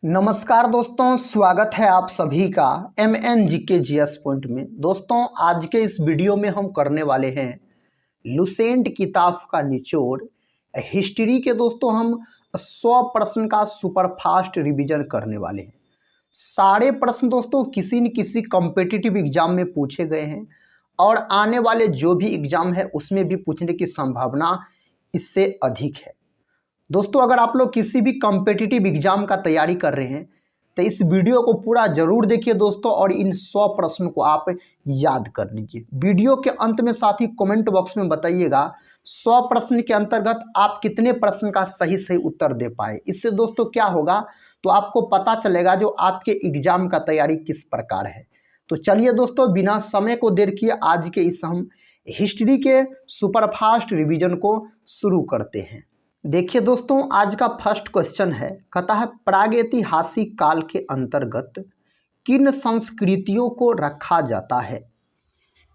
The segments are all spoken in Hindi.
नमस्कार दोस्तों, स्वागत है आप सभी का MNGK GS पॉइंट में। दोस्तों, आज के इस वीडियो में हम करने वाले हैं लुसेंट किताब का निचोड़ हिस्ट्री के। दोस्तों, हम 100 प्रश्न का सुपरफास्ट रिवीजन करने वाले हैं। सारे प्रश्न दोस्तों किसी न किसी कॉम्पिटिटिव एग्जाम में पूछे गए हैं और आने वाले जो भी एग्जाम है उसमें भी पूछने की संभावना इससे अधिक है। दोस्तों, अगर आप लोग किसी भी कॉम्पिटिटिव एग्जाम का तैयारी कर रहे हैं तो इस वीडियो को पूरा जरूर देखिए दोस्तों, और इन 100 प्रश्नों को आप याद कर लीजिए। वीडियो के अंत में साथ ही कमेंट बॉक्स में बताइएगा 100 प्रश्न के अंतर्गत आप कितने प्रश्न का सही सही उत्तर दे पाए। इससे दोस्तों क्या होगा, तो आपको पता चलेगा जो आपके एग्जाम का तैयारी किस प्रकार है। तो चलिए दोस्तों, बिना समय को देर किए आज के इस हम हिस्ट्री के सुपरफास्ट रिवीजन को शुरू करते हैं। देखिए दोस्तों, आज का फर्स्ट क्वेश्चन है, कहता है प्रागैतिहासिक काल के अंतर्गत किन संस्कृतियों को रखा जाता है।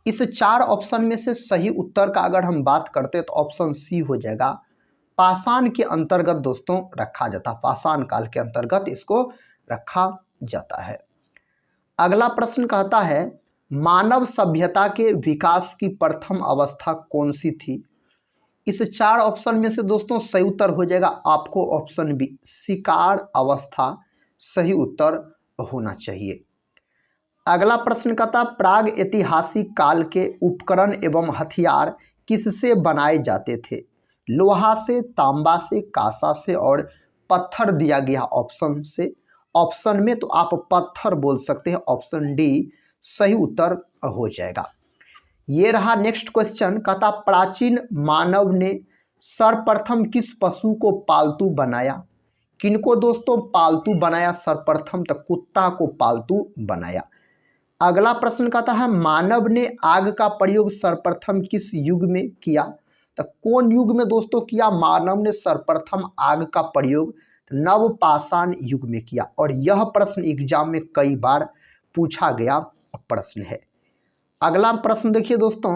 इस 4 ऑप्शन में से सही उत्तर का अगर हम बात करते हैं तो ऑप्शन सी हो जाएगा। पाषाण के अंतर्गत दोस्तों रखा जाता है, पाषाण काल के अंतर्गत इसको रखा जाता है। अगला प्रश्न कहता है मानव सभ्यता के विकास की प्रथम अवस्था कौन सी थी। इस 4 ऑप्शन में से दोस्तों सही उत्तर हो जाएगा आपको ऑप्शन बी, शिकार अवस्था सही उत्तर होना चाहिए। अगला प्रश्न कहता प्राग ऐतिहासिक काल के उपकरण एवं हथियार किससे बनाए जाते थे। लोहा से, तांबा से, कांसा से और पत्थर दिया गया ऑप्शन से। ऑप्शन में तो आप पत्थर बोल सकते हैं, ऑप्शन डी सही उत्तर हो जाएगा। ये रहा नेक्स्ट क्वेश्चन, कहता प्राचीन मानव ने सर्वप्रथम किस पशु को पालतू बनाया। किनको दोस्तों पालतू बनाया सर्वप्रथम, तो कुत्ता को पालतू बनाया। अगला प्रश्न कहता है मानव ने आग का प्रयोग सर्वप्रथम किस युग में किया। तो कौन युग में दोस्तों किया मानव ने सर्वप्रथम आग का प्रयोग, नवपाषाण युग में किया। और यह प्रश्न एग्जाम में कई बार पूछा गया प्रश्न है। अगला प्रश्न देखिए दोस्तों,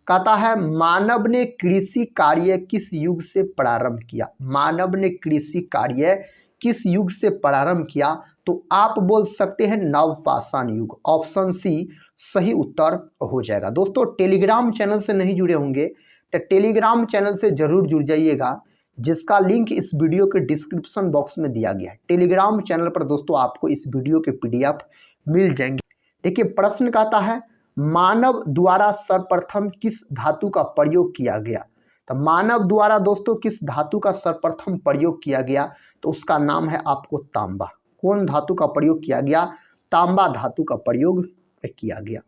कहता है मानव ने कृषि कार्य किस युग से प्रारंभ किया। मानव ने कृषि कार्य किस युग से प्रारंभ किया, तो आप बोल सकते हैं नवपाषाण युग। ऑप्शन सी सही उत्तर हो जाएगा। दोस्तों, टेलीग्राम चैनल से नहीं जुड़े होंगे तो टेलीग्राम चैनल से जरूर जुड़ जाइएगा, जिसका लिंक इस वीडियो के डिस्क्रिप्शन बॉक्स में दिया गया है। टेलीग्राम चैनल पर दोस्तों आपको इस वीडियो के PDF मिल जाएंगे। देखिए प्रश्न कहता है मानव द्वारा सर्वप्रथम किस धातु का प्रयोग किया गया। तो मानव द्वारा दोस्तों किस धातु का सर्वप्रथम प्रयोग किया गया, तो उसका नाम है आपको तांबा। कौन धातु का प्रयोग किया गया, तांबा धातु का प्रयोग किया गया।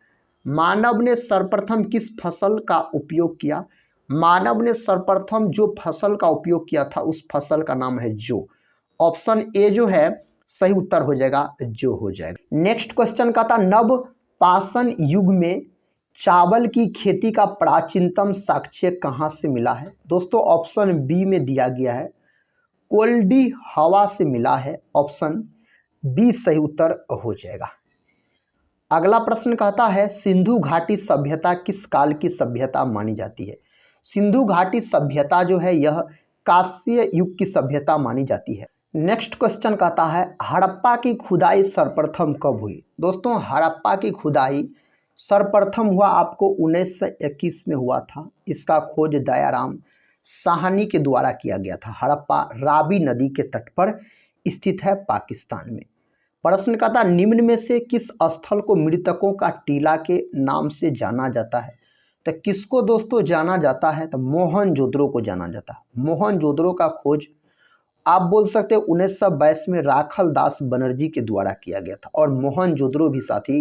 मानव ने सर्वप्रथम किस फसल का उपयोग किया। मानव ने सर्वप्रथम जो फसल का उपयोग किया था उस फसल का नाम है जौ। ऑप्शन ए जो है सही उत्तर हो जाएगा, जो हो जाएगा। नेक्स्ट क्वेश्चन का था नवपाषाण युग में चावल की खेती का प्राचीनतम साक्ष्य कहाँ से मिला है। दोस्तों ऑप्शन बी में दिया गया है, कोल्डी हवा से मिला है। ऑप्शन बी सही उत्तर हो जाएगा। अगला प्रश्न कहता है सिंधु घाटी सभ्यता किस काल की सभ्यता मानी जाती है। सिंधु घाटी सभ्यता जो है यह कांस्य युग की सभ्यता मानी जाती है। नेक्स्ट क्वेश्चन कहता है हड़प्पा की खुदाई सर्वप्रथम कब हुई। दोस्तों हड़प्पा की खुदाई सर्वप्रथम हुआ आपको 1921 में हुआ था। इसका खोज दयाराम साहनी के द्वारा किया गया था। हड़प्पा रावी नदी के तट पर स्थित है पाकिस्तान में। प्रश्न कहता निम्न में से किस स्थल को मृतकों का टीला के नाम से जाना जाता है। तो किसको दोस्तों जाना जाता है, तो मोहनजोदड़ो को जाना जाता है। मोहनजोदड़ो का खोज आप बोल सकते हैं 1922 में राखल दास बनर्जी के द्वारा किया गया था। और मोहनजोदड़ो भी साथी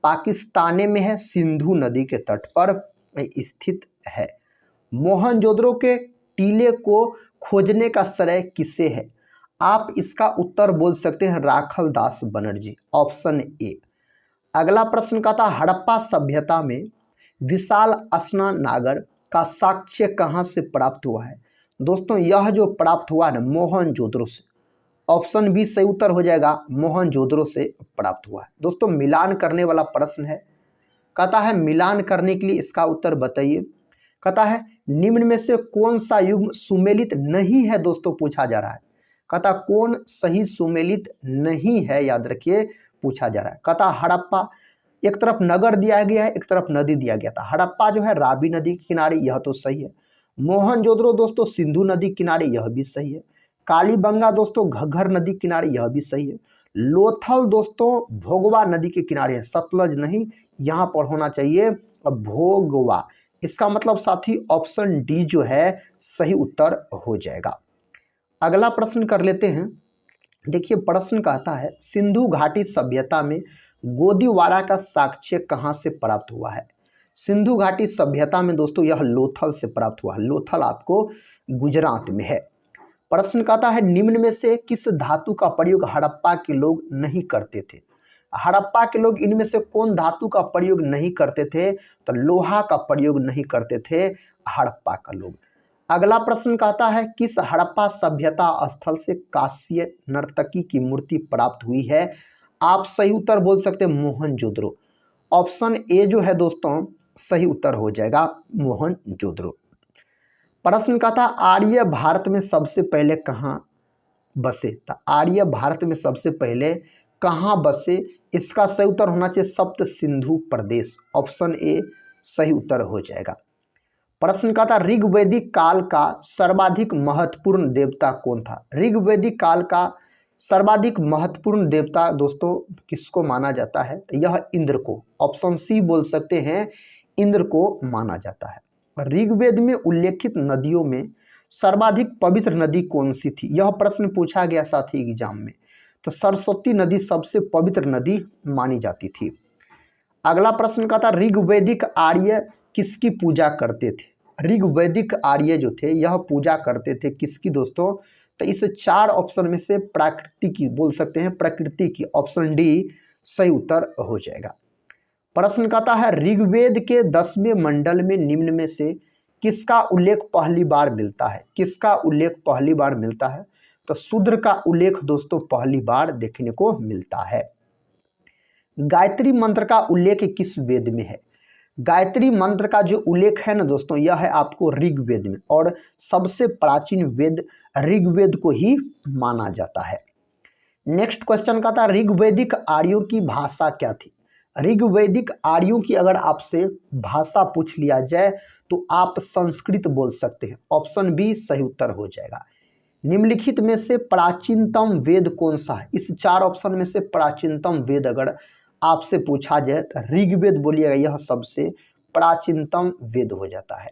पाकिस्तान में है, सिंधु नदी के तट पर स्थित है। मोहनजोदड़ो के टीले को खोजने का श्रेय किसे है। आप इसका उत्तर बोल सकते हैं राखल दास बनर्जी। Option A. अगला प्रश्न का था हड़प्पा सभ्यता में विशाल स्नानागार का साक्ष्य कहाँ से प्राप्त हुआ है। दोस्तों यह जो प्राप्त हुआ ना मोहनजोदड़ो से। ऑप्शन बी सही उत्तर हो जाएगा, मोहनजोदड़ो से प्राप्त हुआ है। दोस्तों मिलान करने वाला प्रश्न है, कहता है मिलान करने के लिए इसका उत्तर बताइए। कहता है निम्न में से कौन सा युग सुमेलित नहीं है। दोस्तों पूछा जा रहा है, कहता कौन सही सुमेलित नहीं है, याद रखिए पूछा जा रहा है। कहता हड़प्पा, एक तरफ नगर दिया गया है, एक तरफ नदी दिया गया था। हड़प्पा जो है रावी नदी के किनारे, यह तो सही है। मोहनजोदड़ो दोस्तों सिंधु नदी किनारे, यह भी सही है। कालीबंगा दोस्तों घग्घर नदी किनारे, यह भी सही है। लोथल दोस्तों भोगवा नदी के किनारे है, सतलज नहीं, यहाँ पर होना चाहिए भोगवा। इसका मतलब साथी ऑप्शन डी जो है सही उत्तर हो जाएगा। अगला प्रश्न कर लेते हैं। देखिए प्रश्न कहता है सिंधु घाटी सभ्यता में गोदीवाड़ा का साक्ष्य कहाँ से प्राप्त हुआ है। सिंधु घाटी सभ्यता में दोस्तों यह लोथल से प्राप्त हुआ है। लोथल आपको गुजरात में है। प्रश्न कहता है निम्न में से किस धातु का प्रयोग हड़प्पा के लोग नहीं करते थे। हड़प्पा के लोग इनमें से कौन धातु का प्रयोग नहीं करते थे, तो लोहा का प्रयोग नहीं करते थे हड़प्पा का लोग। अगला प्रश्न कहता है किस हड़प्पा सभ्यता स्थल से कांस्य नर्तकी की मूर्ति प्राप्त हुई है। आप सही उत्तर बोल सकते हैं मोहनजोदड़ो। ऑप्शन ए जो है दोस्तों सही उत्तर हो जाएगा मोहनजोदड़ो। प्रश्न कहता आर्य भारत में सबसे पहले कहाँ बसे। तो आर्य भारत में सबसे पहले कहाँ बसे, इसका सही उत्तर होना चाहिए सप्त सिंधु प्रदेश। ऑप्शन ए सही उत्तर हो जाएगा। प्रश्न कहता ऋग्वैदिक काल का सर्वाधिक महत्वपूर्ण देवता कौन था। ऋग्वैदिक काल का सर्वाधिक महत्वपूर्ण देवता दोस्तों किसको माना जाता है, तो यह इंद्र को। ऑप्शन सी बोल सकते हैं, इंद्र को माना जाता है। ऋग्वेद में उल्लेखित नदियों में सर्वाधिक पवित्र नदी कौन सी थी, यह प्रश्न पूछा गया साथी एग्जाम में। तो सरस्वती नदी सबसे पवित्र नदी मानी जाती थी। अगला प्रश्न कहता ऋग्वैदिक आर्य किसकी पूजा करते थे। ऋग्वैदिक आर्य जो थे यह पूजा करते थे किसकी दोस्तों, तो इस चार ऑप्शन में से प्रकृति की बोल सकते हैं, प्रकृति की। ऑप्शन डी सही उत्तर हो जाएगा। प्रश्न कहता है ऋग्वेद के 10वें मंडल में निम्न में से किसका उल्लेख पहली बार मिलता है। किसका उल्लेख पहली बार मिलता है, तो शूद्र का उल्लेख दोस्तों पहली बार देखने को मिलता है। गायत्री मंत्र का उल्लेख किस वेद में है। गायत्री मंत्र का जो उल्लेख है ना दोस्तों, यह है आपको ऋग्वेद में, और सबसे प्राचीन वेद ऋग्वेद को ही माना जाता है। नेक्स्ट क्वेश्चन का था ऋग्वैदिक आर्यों की भाषा क्या थी। ऋग्वैदिक आर्यों की अगर आपसे भाषा पूछ लिया जाए तो आप संस्कृत बोल सकते हैं। ऑप्शन बी सही उत्तर हो जाएगा। निम्नलिखित में से प्राचीनतम वेद कौन सा है। इस चार ऑप्शन में से प्राचीनतम वेद अगर आपसे पूछा जाए तो ऋग्वेद बोलिएगा, यह सबसे प्राचीनतम वेद हो जाता है।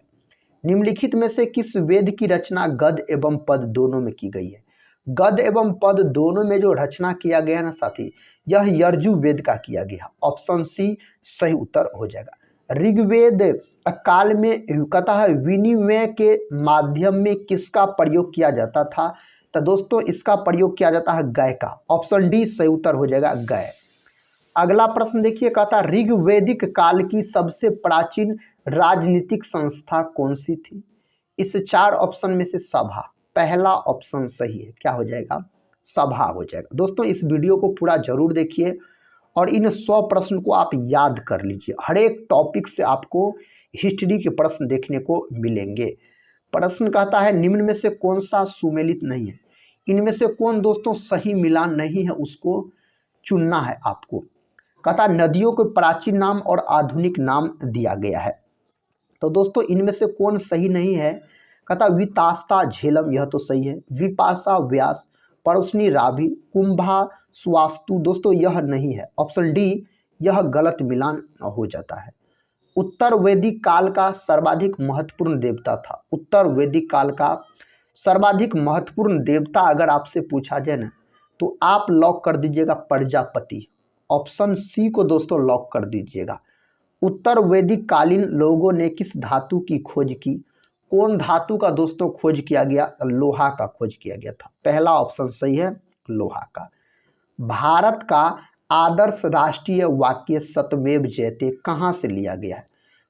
निम्नलिखित में से किस वेद की रचना गद एवं पद दोनों में की गई है। गद एवं पद दोनों में जो रचना किया गया है ना साथी, यह यर्जु वेद का किया गया। ऑप्शन सी सही उत्तर हो जाएगा। ऋग्वेद काल में कहता है विनिमय के माध्यम में किसका प्रयोग किया जाता था, तो दोस्तों इसका प्रयोग किया जाता है गाय का। ऑप्शन डी सही उत्तर हो जाएगा गाय। अगला प्रश्न देखिए, कहता ऋग्वैदिक काल की सबसे प्राचीन राजनीतिक संस्था कौन सी थी। इस चार ऑप्शन में से सभा, पहला ऑप्शन सही है, क्या हो जाएगा सभा हो जाएगा। दोस्तों इस वीडियो को पूरा जरूर देखिए और इन 100 प्रश्न को आप याद कर लीजिए। हर एक टॉपिक से आपको हिस्ट्री के प्रश्न देखने को मिलेंगे। प्रश्न कहता है निम्न में से कौन सा सुमेलित नहीं है। इनमें से कौन दोस्तों सही मिलान नहीं है, उसको चुनना है आपको। कहता नदियों को प्राचीन नाम और आधुनिक नाम दिया गया है, तो दोस्तों इनमें से कौन सही नहीं है। कहता वितास्ता झेलम, यह तो सही है। विपाशा व्यास, परुष्णी रावी, कुंभा स्वास्तु, दोस्तों यह नहीं है। ऑप्शन डी यह गलत मिलान हो जाता है। उत्तर वैदिक काल का सर्वाधिक महत्वपूर्ण देवता था। उत्तर वैदिक काल का सर्वाधिक महत्वपूर्ण देवता अगर आपसे पूछा जाए ना, तो आप लॉक कर दीजिएगा प्रजापति। ऑप्शन सी को दोस्तों लॉक कर दीजिएगा। उत्तर वैदिक कालीन लोगों ने किस धातु की खोज की। कौन धातु का दोस्तों खोज किया गया, लोहा का खोज किया गया था। पहला ऑप्शन सही है लोहा का। भारत का आदर्श राष्ट्रीय वाक्य सत्यमेव जयते कहाँ से लिया गया है।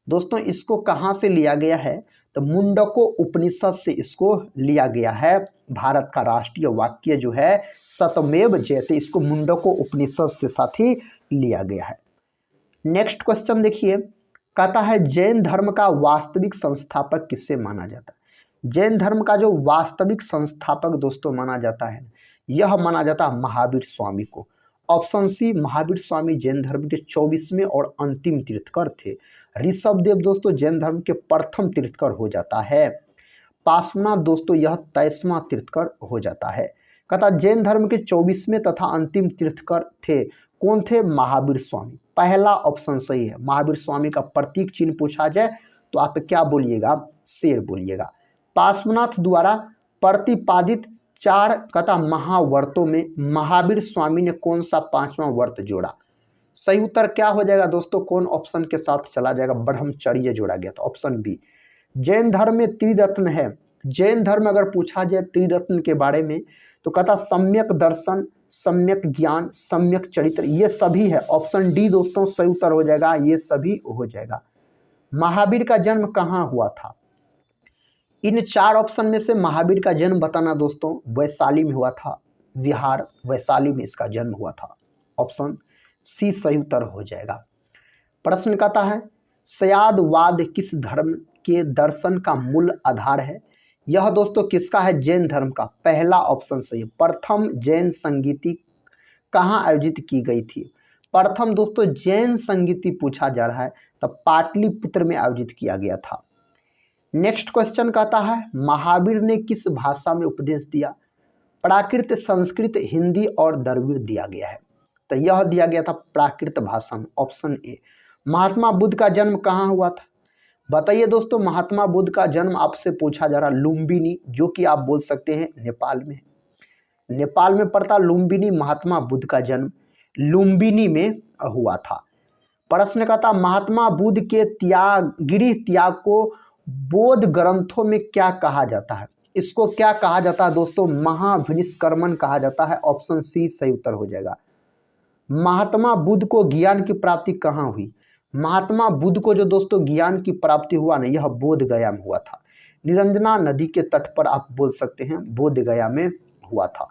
दोस्तों इसको कहाँ से लिया गया है, तो मुंडको उपनिषद से इसको लिया गया है। भारत का राष्ट्रीय वाक्य जो है सत्यमेव जयते, इसको मुंडको उपनिषद से साथी लिया गया है। नेक्स्ट क्वेश्चन देखिए, कहता है जैन धर्म का वास्तविक संस्थापक किससे माना जाता है। जैन धर्म का जो वास्तविक संस्थापक दोस्तों माना जाता है, यह माना जाता है महावीर स्वामी को। ऑप्शन सी, महावीर स्वामी जैन धर्म के 24वें और अंतिम तीर्थकर थे। ऋषभदेव दोस्तों जैन धर्म के प्रथम तीर्थकर हो जाता है। पार्श्वनाथ दोस्तों यह 23वां तीर्थकर हो जाता है। कहता जैन धर्म के 24वें तथा अंतिम तीर्थकर थे, कौन थे? महावीर स्वामी। पहला ऑप्शन सही है। महावीर स्वामी का प्रतीक चिन्ह पूछा जाए तो आप क्या बोलिएगा? शेर बोलिएगा। पार्श्वनाथ द्वारा प्रतिपादित 4 कथा महाव्रतों में महावीर स्वामी ने कौन सा 5वां व्रत जोड़ा? सही उत्तर क्या हो जाएगा दोस्तों? कौन ऑप्शन के साथ चला जाएगा? ब्रह्मचर्य जोड़ा गया था, ऑप्शन बी। जैन धर्म में त्रिरत्न है। जैन धर्म अगर पूछा जाए त्रिरत्न के बारे में तो कहता सम्यक दर्शन, सम्यक ज्ञान, सम्यक चरित्र, ये सभी है। ऑप्शन डी दोस्तों सही उत्तर हो जाएगा, ये सभी हो जाएगा। महावीर का जन्म कहाँ हुआ था? इन 4 ऑप्शन में से महावीर का जन्म बताना दोस्तों। वैशाली में हुआ था, विहार वैशाली में इसका जन्म हुआ था। ऑप्शन सी सही उत्तर हो जाएगा। प्रश्न कहता है शयादवाद किस धर्म के दर्शन का मूल आधार है? यह दोस्तों किसका है? जैन धर्म का। पहला ऑप्शन सही है। प्रथम जैन संगीति कहाँ आयोजित की गई थी? प्रथम दोस्तों जैन संगीति पूछा जा रहा है तब पाटलिपुत्र में आयोजित किया गया था। नेक्स्ट क्वेश्चन कहता है महावीर ने किस भाषा में उपदेश दिया? प्राकृत, संस्कृत, हिंदी और द्रविड़ दिया गया है, तो यह दिया गया था प्राकृत भाषा में। Option A. महात्मा बुद्ध का जन्म कहाँ हुआ था? बताइए दोस्तों, महात्मा बुद्ध का जन्म आपसे पूछा जा रहा लुम्बिनी, जो कि आप बोल सकते हैं नेपाल में। नेपाल में पड़ता लुम्बिनी। महात्मा बुद्ध का जन्म लुम्बिनी में हुआ था। प्रश्न का था महात्मा बुद्ध के गृह त्याग को बौद्ध ग्रंथों में क्या कहा जाता है? इसको क्या कहा जाता है दोस्तों? महाविनिष्क्रमण कहा जाता है। ऑप्शन सी सही उत्तर हो जाएगा। महात्मा बुद्ध को ज्ञान की प्राप्ति कहाँ हुई? महात्मा बुद्ध को जो दोस्तों ज्ञान की प्राप्ति हुआ ना, यह बोध गया में हुआ था। निरंजना नदी के तट पर आप बोल सकते हैं बोध गया में हुआ था।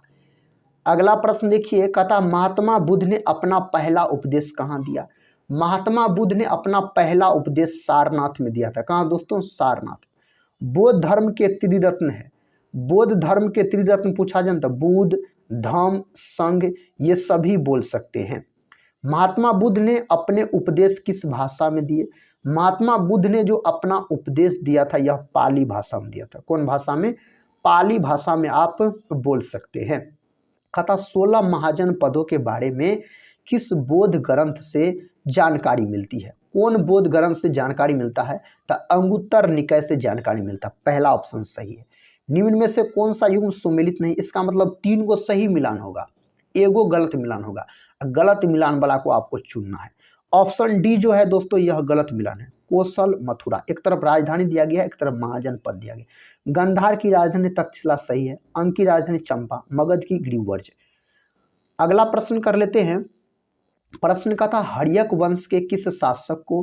अगला प्रश्न देखिए, कहता महात्मा बुद्ध ने अपना पहला उपदेश कहाँ दिया? महात्मा बुद्ध ने अपना पहला उपदेश सारनाथ में दिया था। कहाँ दोस्तों? सारनाथ। बौद्ध धर्म के त्रिरत्न है। बौद्ध धर्म के त्रिरत्न पूछा जाए तो बुद्ध, धम्म, संघ, ये सभी बोल सकते हैं। महात्मा बुद्ध ने अपने उपदेश किस भाषा में दिए? महात्मा बुद्ध ने जो अपना उपदेश दिया था यह पाली भाषा में दिया था। कौन भाषा में? पाली भाषा में आप बोल सकते हैं। कथा 16 महाजन पदों के बारे में किस बौद्ध ग्रंथ से जानकारी मिलती है? कौन बौद्ध ग्रंथ से जानकारी मिलता है? तो अंगुत्तर निकाय से जानकारी मिलता है। पहला ऑप्शन सही है। निम्न में से कौन सा युग्म सुमेलित नहीं? इसका मतलब 3 को सही मिलान होगा, एगो गलत मिलान होगा। गलत मिलान वाला को आपको चुनना है। ऑप्शन डी जो है दोस्तों यह गलत मिलान है। कौशल, मथुरा, एक तरफ राजधानी दिया गया है, एक तरफ महाजनपद दिया गया। गंधार की राजधानी तक्षशिला सही है। अंग की राजधानी चंपा, मगध की ग्रीवर्ज। अगला प्रश्न कर लेते हैं। प्रश्न का था हर्यक वंश के किस शासक को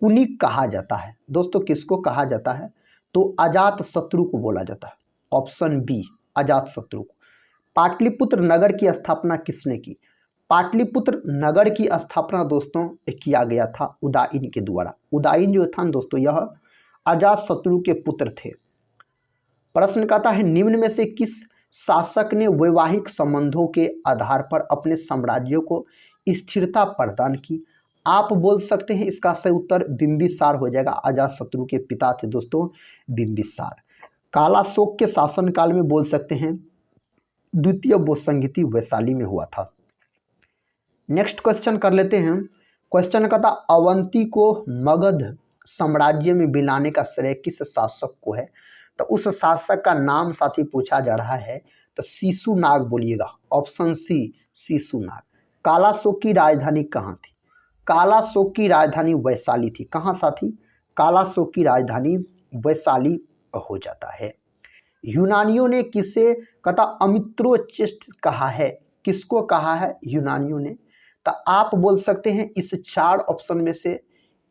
कुनिक कहा जाता है? दोस्तों किसको कहा जाता है? तो अजात शत्रु को बोला जाता है। ऑप्शन बी अजात शत्रु को। पाटलिपुत्र नगर की स्थापना किसने की? पाटलिपुत्र नगर की स्थापना दोस्तों किया गया था उदाइन के द्वारा। उदाइन जो था दोस्तों यह अजात शत्रु के पुत्र थे। प्रश्न कहता है निम्न में से किस शासक ने वैवाहिक संबंधों के आधार पर अपने साम्राज्य को स्थिरता प्रदान की? आप बोल सकते हैं इसका सही उत्तर बिंबिसार हो जाएगा। अजातशत्रु के पिता थे दोस्तों बिंबिसार। कालाशोक के शासनकाल में बोल सकते हैं द्वितीय बौद्ध संगीति वैशाली में हुआ था। नेक्स्ट क्वेश्चन कर लेते हैं। क्वेश्चन का था अवंती को मगध साम्राज्य में मिलाने का श्रेय किस शासक को है? तो उस शासक का नाम साथी पूछा जा रहा है तो शिशुनाग बोलिएगा। Option C Shishunaga. कालाशोक की राजधानी कहाँ थी? कालाशोक की राजधानी वैशाली थी। कहाँ साथी? कालाशोक की राजधानी वैशाली हो जाता है। यूनानियों ने किसे कथा अमित्रोचेस्ट कहा है? किसको कहा है यूनानियों ने? तो आप बोल सकते हैं इस 4 ऑप्शन में से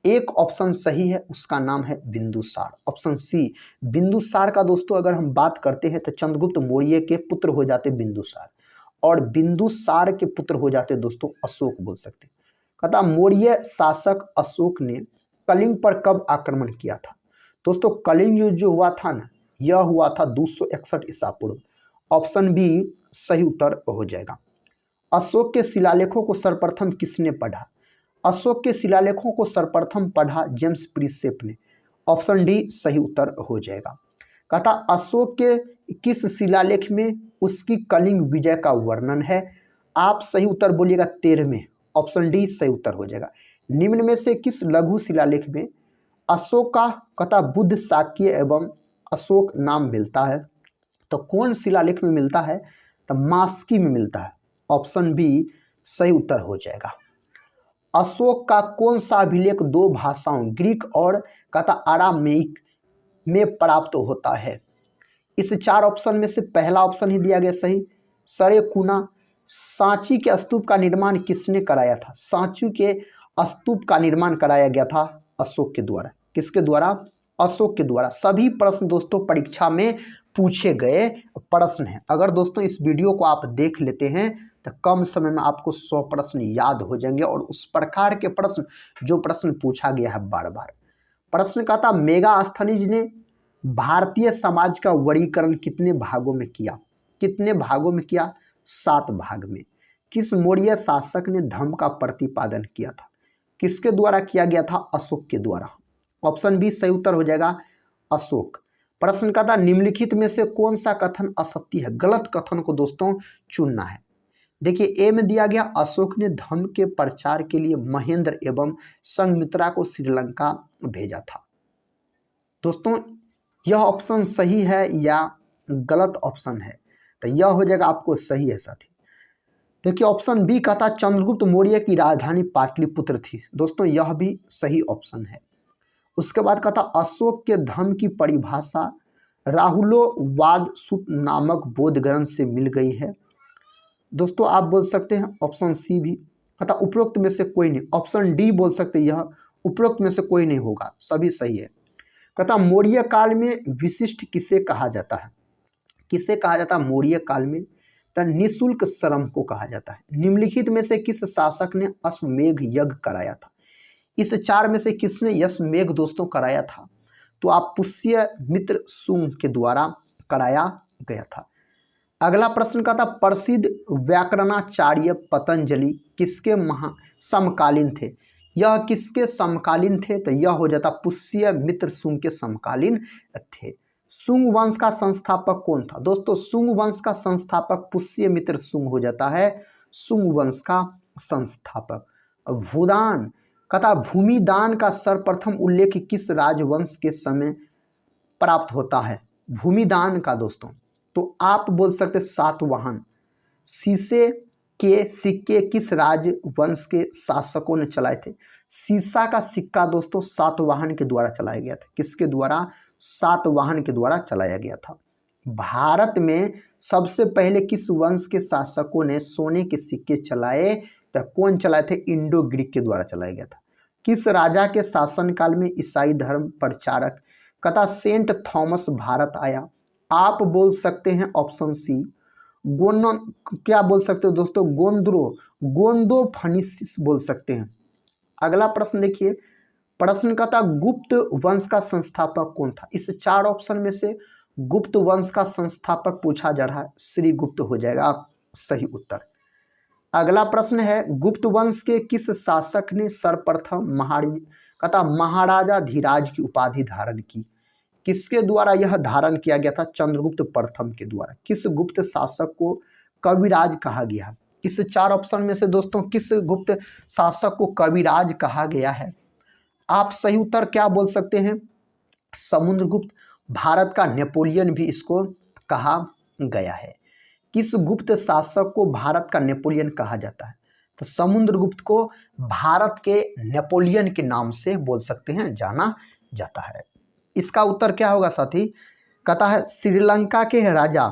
एक ऑप्शन सही है, उसका नाम है बिंदुसार। ऑप्शन सी बिंदुसार का दोस्तों अगर हम बात करते हैं तो चंद्रगुप्त मौर्य के पुत्र हो जाते बिंदुसार, और बिंदुसार के पुत्र हो जाते दोस्तों अशोक बोल सकते। कहता मौर्य शासक अशोक ने कलिंग पर कब आक्रमण किया था? दोस्तों कलिंग युद्ध जो हुआ था ना, यह हुआ था 261 ईसा पूर्व। ऑप्शन बी सही उत्तर हो जाएगा। अशोक के शिलालेखों को सर्वप्रथम किसने पढ़ा? अशोक के शिलालेखों को सर्वप्रथम पढ़ा जेम्स प्रिंसेप ने। ऑप्शन डी सही उत्तर हो जाएगा। कहता अशोक के किस शिलालेख में उसकी कलिंग विजय का वर्णन है? आप सही उत्तर बोलिएगा 13वें। ऑप्शन डी सही उत्तर हो जाएगा। निम्न में से किस लघु शिलालेख में अशोक का कहता बुद्ध शाक्य एवं अशोक नाम मिलता है? तो कौन शिलालेख में मिलता है? तो मास्की में मिलता है। ऑप्शन बी सही उत्तर हो जाएगा। अशोक का कौन सा अभिलेख दो भाषाओं ग्रीक और कहता अरामेइक में प्राप्त होता है? इस चार ऑप्शन में से पहला ऑप्शन ही दिया गया सही। सरेकुना। सांची के स्तूप का निर्माण किसने कराया था? सांची के स्तूप का निर्माण कराया गया था अशोक के द्वारा। किसके द्वारा? अशोक के द्वारा। सभी प्रश्न दोस्तों परीक्षा में पूछे गए प्रश्न हैं। अगर दोस्तों इस वीडियो को आप देख लेते हैं तो कम समय में आपको 100 प्रश्न याद हो जाएंगे और उस प्रकार के प्रश्न जो प्रश्न पूछा गया है बार बार। प्रश्न का था मेगास्थनीज ने भारतीय समाज का वर्गीकरण कितने भागों में किया? कितने भागों में किया? 7 भाग में। किस मौर्य शासक ने धर्म का प्रतिपादन किया था? किसके द्वारा किया गया था? अशोक के द्वारा। ऑप्शन बी सही उत्तर हो जाएगा अशोक। प्रश्न का था निम्नलिखित में से कौन सा कथन असत्य है? गलत कथन को दोस्तों चुनना है। देखिए ए में दिया गया अशोक ने धर्म के प्रचार के लिए महेंद्र एवं संघमित्रा को श्रीलंका भेजा था। दोस्तों यह ऑप्शन सही है या गलत ऑप्शन है? तो यह हो जाएगा आपको सही है साथी। देखिए ऑप्शन बी कहता चंद्रगुप्त मौर्य की राजधानी पाटलिपुत्र थी। दोस्तों यह भी सही ऑप्शन है। उसके बाद कहता अशोक के धर्म की परिभाषा राहुलोवाद सूत्र नामक बौद्ध ग्रंथ से मिल गई है। दोस्तों आप बोल सकते हैं ऑप्शन सी भी। कहता उपरोक्त में से कोई नहीं। ऑप्शन डी बोल सकते यह उपरोक्त में से कोई नहीं होगा, सभी सही है। कहता मौर्य काल में विशिष्ट किसे कहा जाता है? किसे कहा जाता है मौर्य काल में? तो निःशुल्क श्रम को कहा जाता है। निम्नलिखित में से किस शासक ने अश्वमेध यज्ञ कराया था? इस चार में से किसने अश्वमेध दोस्तों कराया था? तो आप पुष्यमित्र शुंग के द्वारा कराया गया था। अगला प्रश्न का था प्रसिद्ध व्याकरणाचार्य पतंजलि किसके समकालीन थे? यह किसके समकालीन थे? तो यह हो जाता पुष्यमित्र शुंग के समकालीन थे। शुंग वंश का संस्थापक कौन था? दोस्तों शुंग वंश का संस्थापक पुष्यमित्र शुंग हो जाता है शुंग वंश का संस्थापक। भूदान कहता भूमिदान का सर्वप्रथम उल्लेख किस राजवंश के समय प्राप्त होता है? भूमिदान का दोस्तों तो आप बोल सकते सातवाहन। शीशे के सिक्के किस राजवंश के शासकों ने चलाए थे? सीसा का सिक्का दोस्तों सातवाहन के द्वारा चलाया गया था। किसके द्वारा? सातवाहन के द्वारा चलाया गया था। भारत में सबसे पहले किस वंश के शासकों ने सोने के सिक्के चलाए? तो कौन चलाए थे? इंडो ग्रीक के द्वारा चलाया गया था। किस राजा के शासनकाल में ईसाई धर्म प्रचारक कथा सेंट थॉमस भारत आया? आप बोल सकते हैं ऑप्शन सी क्या बोल सकते हो दोस्तों? गोंदो फनिसिस बोल सकते हैं। अगला प्रश्न देखिए। प्रश्न का था गुप्त वंश का संस्थापक कौन था? इस चार ऑप्शन में से गुप्त वंश का संस्थापक पूछा जा रहा है, श्रीगुप्त हो जाएगा सही उत्तर। अगला प्रश्न है गुप्त वंश के किस शासक ने सर्वप्रथम महाराजा धीराज की उपाधि धारण की? किसके द्वारा यह धारण किया गया था? चंद्रगुप्त प्रथम के द्वारा। किस गुप्त शासक को कविराज कहा गया? इस चार ऑप्शन में से दोस्तों किस गुप्त शासक को कविराज कहा गया है? आप सही उत्तर क्या बोल सकते हैं? समुद्रगुप्त। भारत का नेपोलियन भी इसको कहा गया है। किस गुप्त शासक को भारत का नेपोलियन कहा जाता है? तो समुद्रगुप्त को भारत के नेपोलियन के नाम से बोल सकते हैं, जाना जाता है। इसका उत्तर क्या होगा साथी? कहता है श्रीलंका के राजा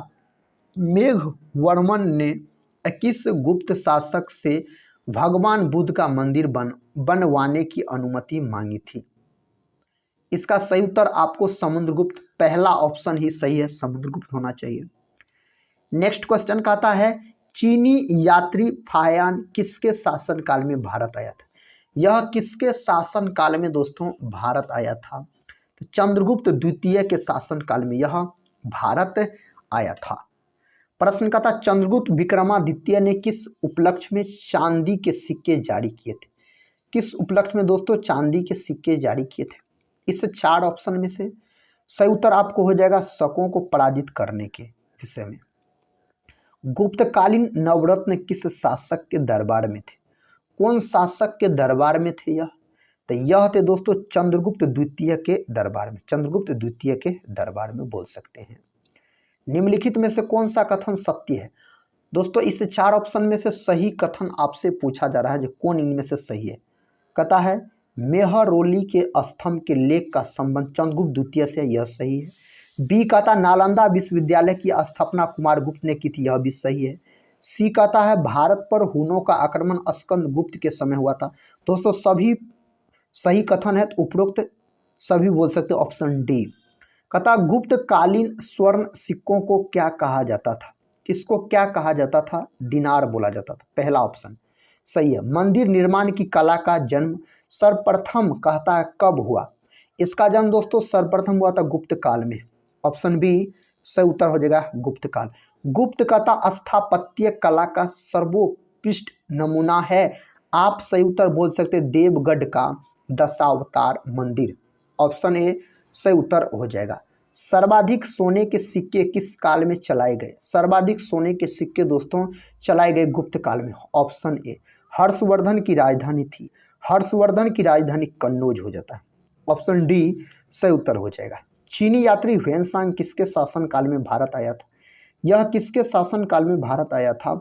मेघवर्मन ने किस गुप्त शासक से भगवान बुद्ध का मंदिर बनवाने की अनुमति मांगी थी? इसका सही उत्तर आपको समुद्रगुप्त, पहला ऑप्शन ही सही है, समुद्रगुप्त होना चाहिए। नेक्स्ट क्वेश्चन कहता है चीनी यात्री फायान किसके शासनकाल में भारत आया था? यह किसके शासनकाल में दोस्तों भारत आया था? तो चंद्रगुप्त द्वितीय के शासनकाल में यह भारत आया था। प्रश्न का था चंद्रगुप्त विक्रमादित्य ने किस उपलक्ष्य में चांदी के सिक्के जारी किए थे? किस उपलक्ष्य में दोस्तों चांदी के सिक्के जारी किए थे? इस 4 ऑप्शन में से सही उत्तर आपको हो जाएगा शकों को पराजित करने के विषय में। गुप्तकालीन नवरत्न किस शासक के दरबार में थे? कौन शासक के दरबार में थे यह? तो यह थे दोस्तों चंद्रगुप्त द्वितीय के दरबार में। चंद्रगुप्त द्वितीय के दरबार में बोल सकते हैं। निम्नलिखित में से कौन सा कथन सत्य है? दोस्तों इस 4 ऑप्शन में से सही कथन आपसे पूछा जा रहा है, जो कौन इनमें से सही है। कहता है मेहरौली के स्तंभ के लेख का संबंध चंद्रगुप्त द्वितीय से, यह सही है। बी कहता नालंदा विश्वविद्यालय की स्थापना कुमार गुप्त ने की थी, यह भी सही है। सी कहता है भारत पर हुनों का आक्रमण स्कंद गुप्त के समय हुआ था। दोस्तों सभी सही कथन है, तो उपरोक्त सभी बोल सकते हो ऑप्शन डी। कहता गुप्तकालीन स्वर्ण सिक्कों को क्या कहा जाता था? इसको क्या कहा जाता था? दिनार बोला जाता था। पहला ऑप्शन सही है। मंदिर निर्माण की कला का जन्म सर्वप्रथम कहता है कब हुआ? इसका जन्म दोस्तों सर्वप्रथम हुआ था गुप्त काल में। ऑप्शन बी सही उत्तर हो जाएगा गुप्त काल। गुप्त कहता स्थापत्य कला का सर्वोत्कृष्ट नमूना है। आप सही उत्तर बोल सकते देवगढ़ का दशावतार मंदिर। ऑप्शन ए सही उत्तर हो जाएगा। सर्वाधिक सोने के सिक्के किस काल में चलाए गए? सर्वाधिक सोने के सिक्के दोस्तों चलाए गए गुप्त काल में। ऑप्शन ए हर्षवर्धन की राजधानी थी। हर्षवर्धन की राजधानी कन्नौज हो जाता है। ऑप्शन डी सही उत्तर हो जाएगा। चीनी यात्री ह्वेनसांग किसके शासन काल में भारत आया था? यह किसके शासन काल में भारत आया था?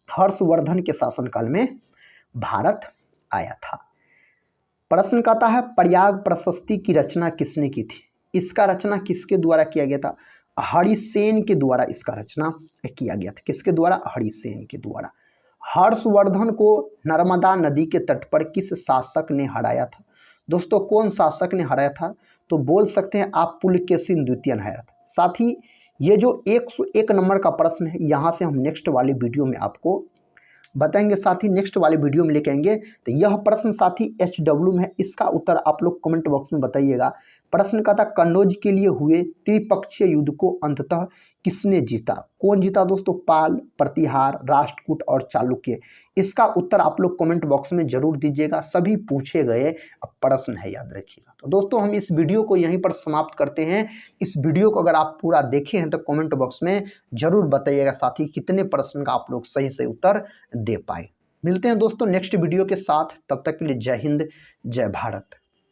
हर्षवर्धन के शासन काल में भारत आया था। प्रश्न कहता है प्रयाग प्रशस्ति की रचना किसने की थी? इसका रचना किसके द्वारा किया गया था? हरिसेन के द्वारा इसका रचना किया गया था। किसके द्वारा? हरिसेन के द्वारा। हर्षवर्धन को नर्मदा नदी के तट पर किस शासक ने हराया था? दोस्तों कौन शासक ने हराया था? तो बोल सकते हैं आप पुलकेशिन द्वितीय ने हराया था। साथ ही ये जो 101 नंबर का प्रश्न है, यहाँ से हम नेक्स्ट वाले वीडियो में आपको बताएंगे, साथ ही नेक्स्ट वाले वीडियो में लेके आएंगे। तो यह प्रश्न साथ ही HW में है, इसका उत्तर आप लोग कमेंट बॉक्स में बताइएगा। प्रश्न का था कन्नौज के लिए हुए त्रिपक्षीय युद्ध को अंततः किसने जीता? कौन जीता दोस्तों? पाल, प्रतिहार, राष्ट्रकूट और चालुक्य। इसका उत्तर आप लोग कमेंट बॉक्स में जरूर दीजिएगा। सभी पूछे गए प्रश्न है, याद रखिएगा। तो दोस्तों हम इस वीडियो को यहीं पर समाप्त करते हैं। इस वीडियो को अगर आप पूरा देखे हैं तो कमेंट बॉक्स में जरूर बताइएगा, साथ ही कितने प्रश्न का आप लोग सही से उत्तर दे पाए। मिलते हैं दोस्तों नेक्स्ट वीडियो के साथ, तब तक के लिए जय हिंद, जय भारत।